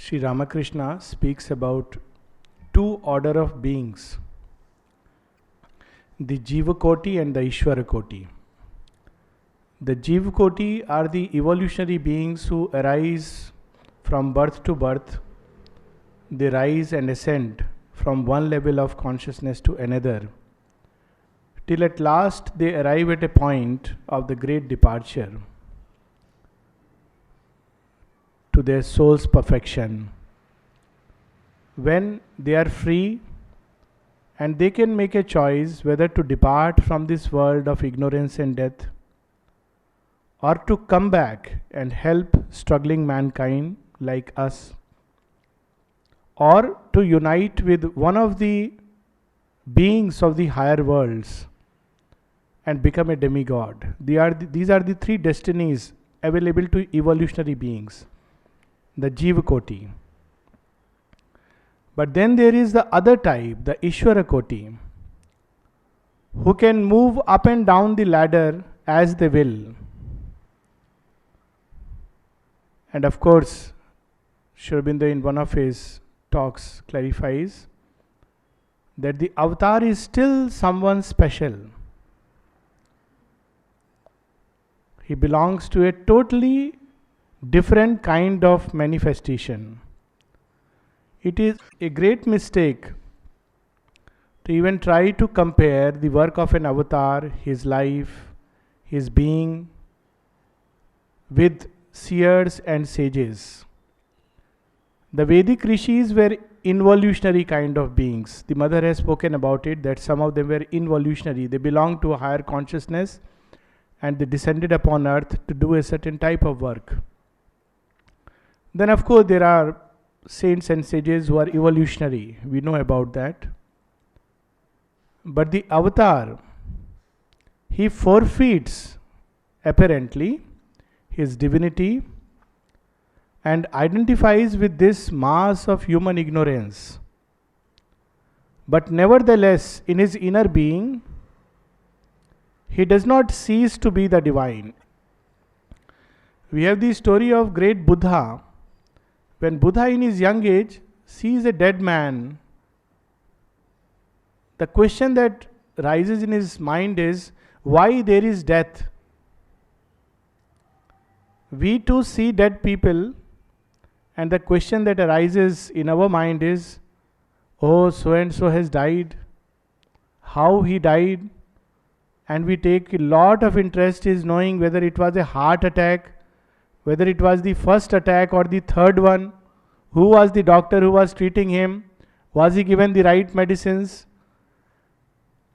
Sri Ramakrishna speaks about two order of beings, the Jiva Koti and the Ishvara Koti. The Jiva Koti are the evolutionary beings who arise from birth to birth. They rise and ascend from one level of consciousness to another, till at last they arrive at a point of the great departure to their soul's perfection, when they are free and they can make a choice whether to depart from this world of ignorance and death, or to come back and help struggling mankind like us, or to unite with one of the beings of the higher worlds and become a demigod. These are the three destinies available to evolutionary beings, the Jiva Koti. But then there is the other type, the Ishvara Koti, who can move up and down the ladder as they will. And of course, Sri Aurobindo in one of his talks clarifies that the avatar is still someone special. He belongs to a totally different kind of manifestation. It is a great mistake to even try to compare the work of an avatar, his life, his being, with seers and sages. The Vedic rishis were involutionary kind of beings. The mother has spoken about it, that some of them were involutionary. They belonged to a higher consciousness and they descended upon earth to do a certain type of work. Then of course there are saints and sages who are evolutionary. We know about that. But the avatar, he forfeits apparently his divinity and identifies with this mass of human ignorance. But nevertheless, in his inner being, he does not cease to be the divine. We have the story of great Buddha. When Buddha in his young age sees a dead man, the question that rises in his mind is, why there is death? We too see dead people, and the question that arises in our mind is, oh, so and so has died, how he died, and we take a lot of interest in knowing whether it was a heart attack, whether it was the first attack or the third one, who was the doctor who was treating him, was he given the right medicines?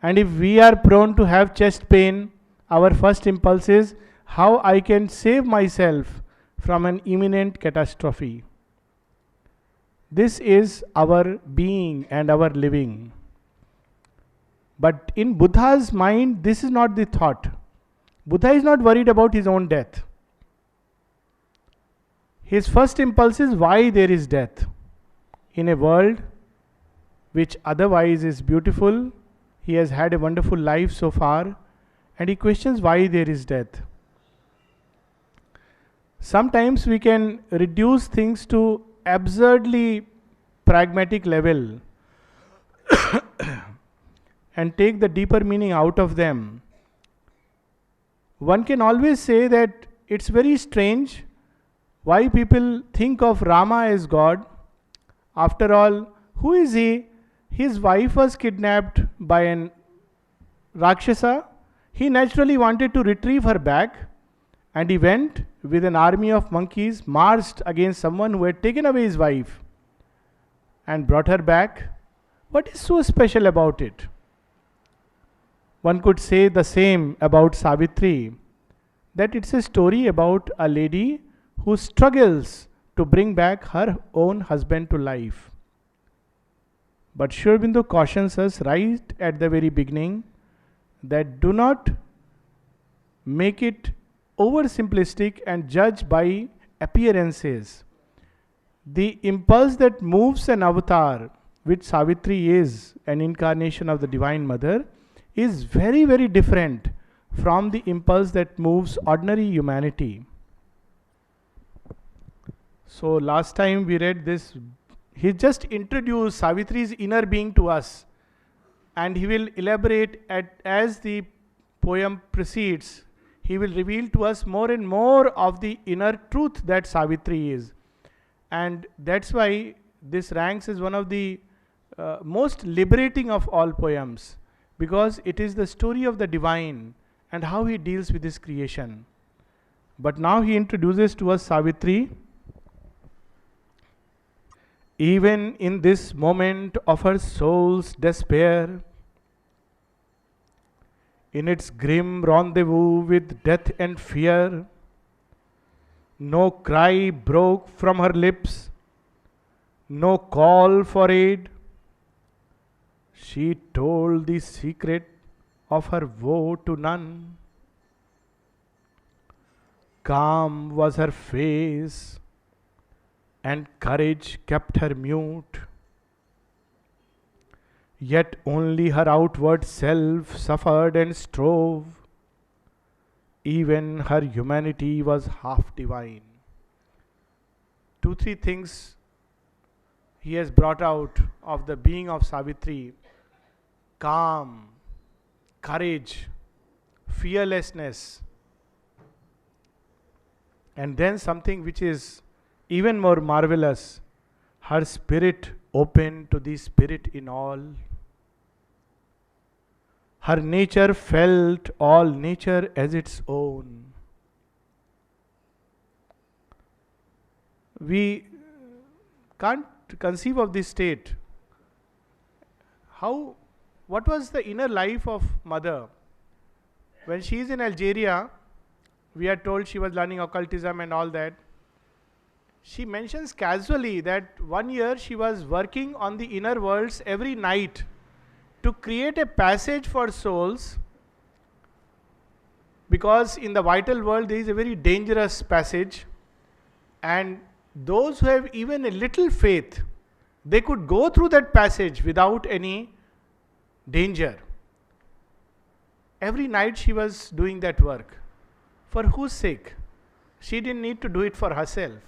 And if we are prone to have chest pain, our first impulse is how I can save myself from an imminent catastrophe. This is our being and our living. But in Buddha's mind, this is not the thought. Buddha is not worried about his own death. His first impulse is why there is death. In a world which otherwise is beautiful, he has had a wonderful life so far, and he questions why there is death. Sometimes we can reduce things to absurdly pragmatic level and take the deeper meaning out of them. One can always say that it's very strange why people think of Rama as God. After all, who is he? His wife was kidnapped by an Rakshasa. He naturally wanted to retrieve her back, and he went with an army of monkeys, marched against someone who had taken away his wife and brought her back. What is so special about it? One could say the same about Savitri, that it's a story about a lady who struggles to bring back her own husband to life. But Sri Aurobindo cautions us right at the very beginning that do not make it oversimplistic and judge by appearances. The impulse that moves an avatar, which Savitri is an incarnation of the Divine Mother, is very, very different from the impulse that moves ordinary humanity. So last time we read this, he just introduced Savitri's inner being to us, and he will elaborate as the poem proceeds. He will reveal to us more and more of the inner truth that Savitri is. And that's why this ranks as one of the most liberating of all poems, because it is the story of the divine and how he deals with his creation. But now he introduces to us Savitri. Even in this moment of her soul's despair, in its grim rendezvous with death and fear, no cry broke from her lips, no call for aid. She told the secret of her woe to none. Calm was her face, and courage kept her mute. Yet only her outward self suffered and strove. Even her humanity was half divine. 2-3 things he has brought out of the being of Savitri: calm, courage, fearlessness, and then something which is even more marvelous, her spirit open to the spirit in all. Her nature felt all nature as its own. We can't conceive of this state. What was the inner life of mother? When she is in Algeria, we are told she was learning occultism and all that. She mentions casually that 1 year she was working on the inner worlds every night to create a passage for souls, because in the vital world there is a very dangerous passage, and those who have even a little faith, they could go through that passage without any danger. Every night she was doing that work. For whose sake? She didn't need to do it for herself.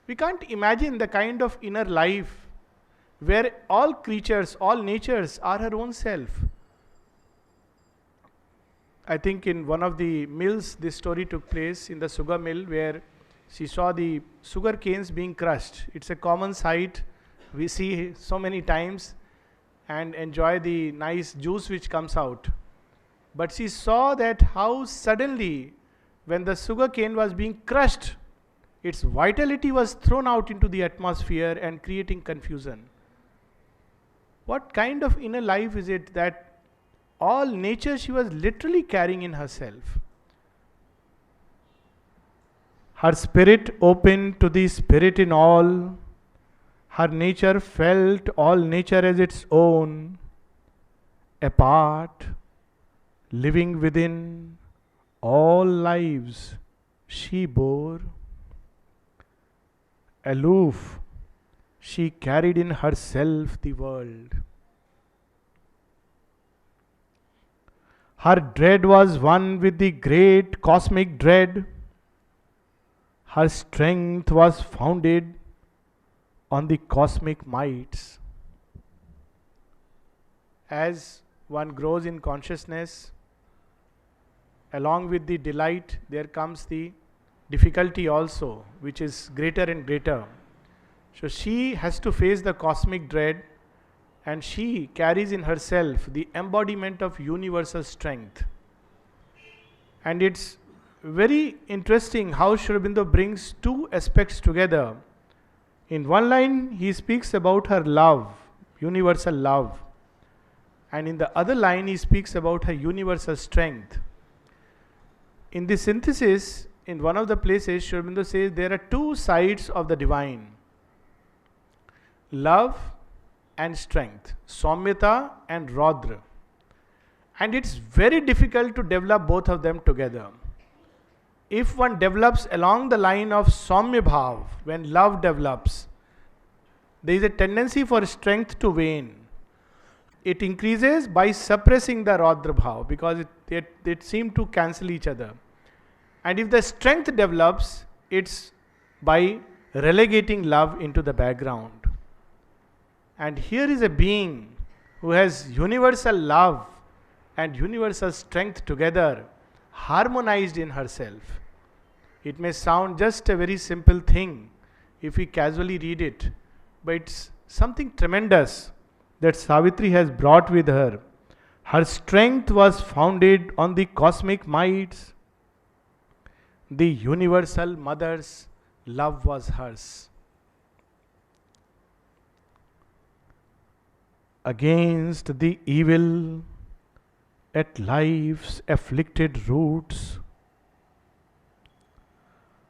We can't imagine the kind of inner life where all creatures, all natures are her own self. I think in one of the mills this story took place, in the sugar mill, where she saw the sugar canes being crushed. It's a common sight we see so many times and enjoy the nice juice which comes out. But she saw that how suddenly, when the sugar cane was being crushed, its vitality was thrown out into the atmosphere and creating confusion. What kind of inner life is it that all nature she was literally carrying in herself? Her spirit open to the spirit in all. Her nature felt all nature as its own. Apart, living within, all lives she bore. Aloof, she carried in herself the world. Her dread was one with the great cosmic dread. Her strength was founded on the cosmic mights. As one grows in consciousness, along with the delight, there comes the difficulty also, which is greater and greater. So she has to face the cosmic dread, and she carries in herself the embodiment of universal strength. And it's very interesting how Sri Aurobindo brings two aspects together. In one line, he speaks about her love, universal love. And in the other line, he speaks about her universal strength. In the synthesis, in one of the places, Sri Aurobindo says there are two sides of the divine: love and strength, Saumyata and Raudra. And it's very difficult to develop both of them together. If one develops along the line of Saumya Bhav, when love develops, there is a tendency for strength to wane. It increases by suppressing the Raudra Bhav, because it seems to cancel each other. And if the strength develops, it's by relegating love into the background. And here is a being who has universal love and universal strength together, harmonized in herself. It may sound just a very simple thing if we casually read it, but it's something tremendous that Savitri has brought with her. Her strength was founded on the cosmic mights. The universal mother's love was hers. Against the evil at life's afflicted roots,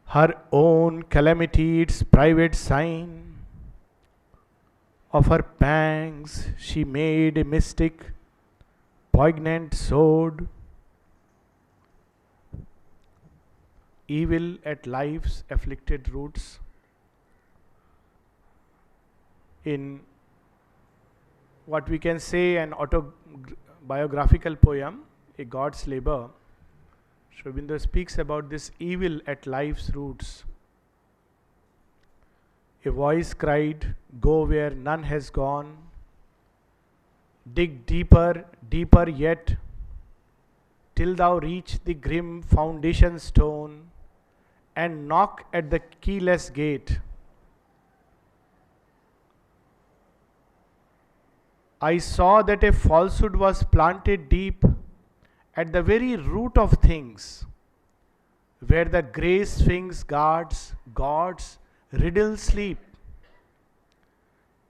her own calamity its private sign. Of her pangs she made a mystic, poignant sword. Evil at life's afflicted roots. In what we can say an autobiographical poem, A God's Labor, Sri Aurobindo speaks about this evil at life's roots. A voice cried, "Go where none has gone. Dig deeper, deeper yet, till thou reach the grim foundation stone, and knock at the keyless gate." I saw that a falsehood was planted deep at the very root of things, where the grey sphinx guards God's riddle sleep,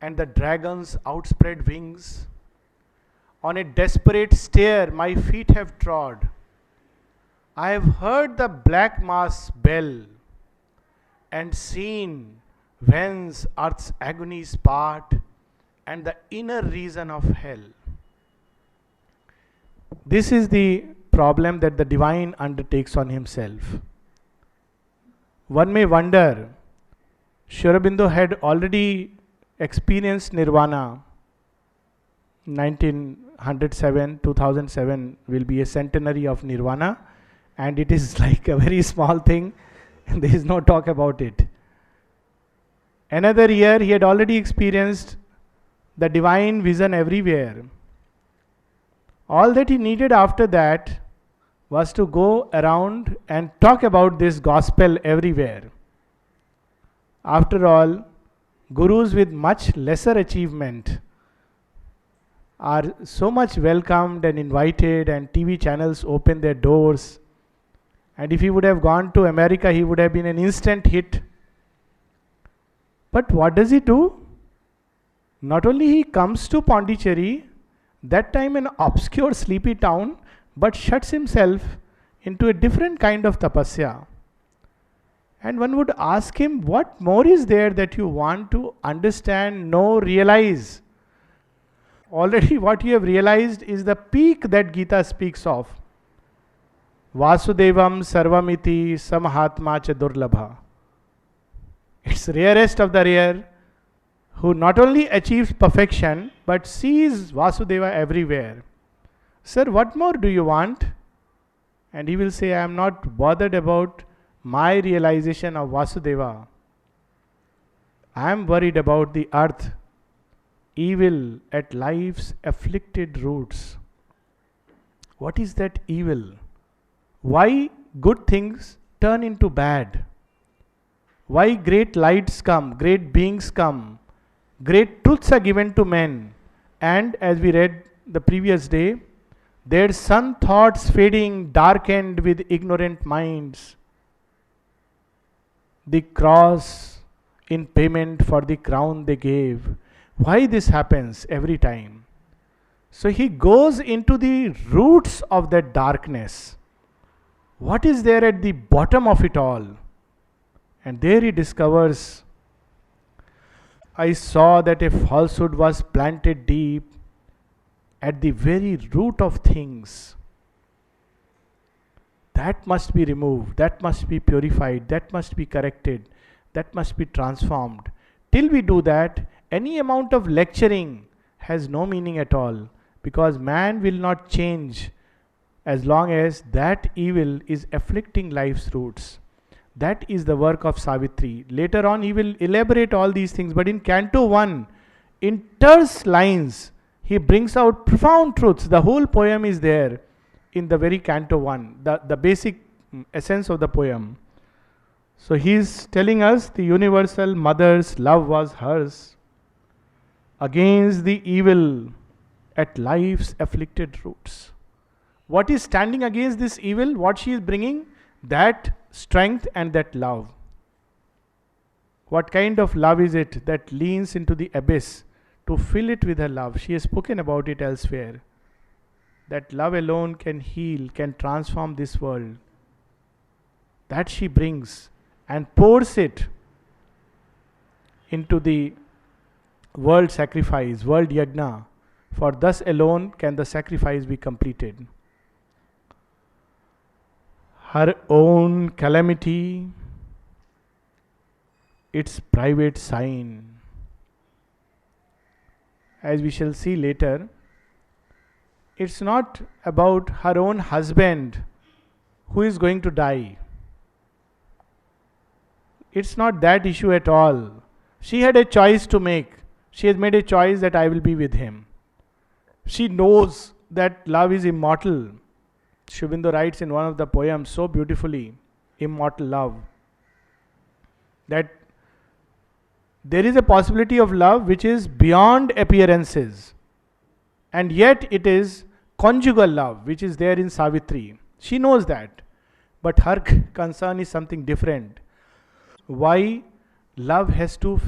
and the dragon's outspread wings on a desperate stair my feet have trod. I have heard the black mass bell and seen whence earth's agonies part and the inner reason of hell. This is the problem that the divine undertakes on himself. One may wonder, Sri Aurobindo had already experienced nirvana. 1907, 2007 will be a centenary of nirvana, and it is like a very small thing, and there is no talk about it. Another year he had already experienced the divine vision everywhere. All that he needed after that was to go around and talk about this gospel everywhere. After all, gurus with much lesser achievement are so much welcomed and invited, and TV channels open their doors. And if he would have gone to America, he would have been an instant hit. But what does he do? Not only he comes to Pondicherry, that time an obscure sleepy town, but shuts himself into a different kind of tapasya. And one would ask him, what more is there that you want to understand, know, realize? Already what you have realized is the peak that Gita speaks of. Vasudevam sarvamiti samahatma cha durlabha. It's rarest of the rare, who not only achieves perfection, but sees Vasudeva everywhere. Sir, what more do you want? And he will say, I am not bothered about my realization of Vasudeva. I am worried about the earth, evil at life's afflicted roots. What is that evil? Why good things turn into bad? Why great lights come, great beings come, great truths are given to men, and as we read the previous day, their sun thoughts fading, darkened with ignorant minds. The cross in payment for the crown they gave. Why this happens every time? So he goes into the roots of that darkness. What is there at the bottom of it all? And there he discovers, I saw that a falsehood was planted deep at the very root of things. That must be removed, that must be purified, that must be corrected, that must be transformed. Till we do that, any amount of lecturing has no meaning at all, because man will not change as long as that evil is afflicting life's roots. That is the work of Savitri. Later on, he will elaborate all these things, but in Canto 1, in terse lines, he brings out profound truths. The whole poem is there in the very Canto 1, the basic essence of the poem. So he is telling us the universal mother's love was hers against the evil at life's afflicted roots. What is standing against this evil? What she is bringing? That strength and that love. What kind of love is it that leans into the abyss to fill it with her love? She has spoken about it elsewhere. That love alone can heal, can transform this world. That she brings and pours it into the world sacrifice, world yajna. For thus alone can the sacrifice be completed. Her own calamity, its private sign. As we shall see later, it's not about her own husband who is going to die. It's not that issue at all. She had a choice to make. She has made a choice that I will be with him. She knows that love is immortal. Sri Aurobindo writes in one of the poems so beautifully, immortal love, that there is a possibility of love which is beyond appearances, and yet it is conjugal love which is there in Savitri. She knows that, but her concern is something different. Why love has to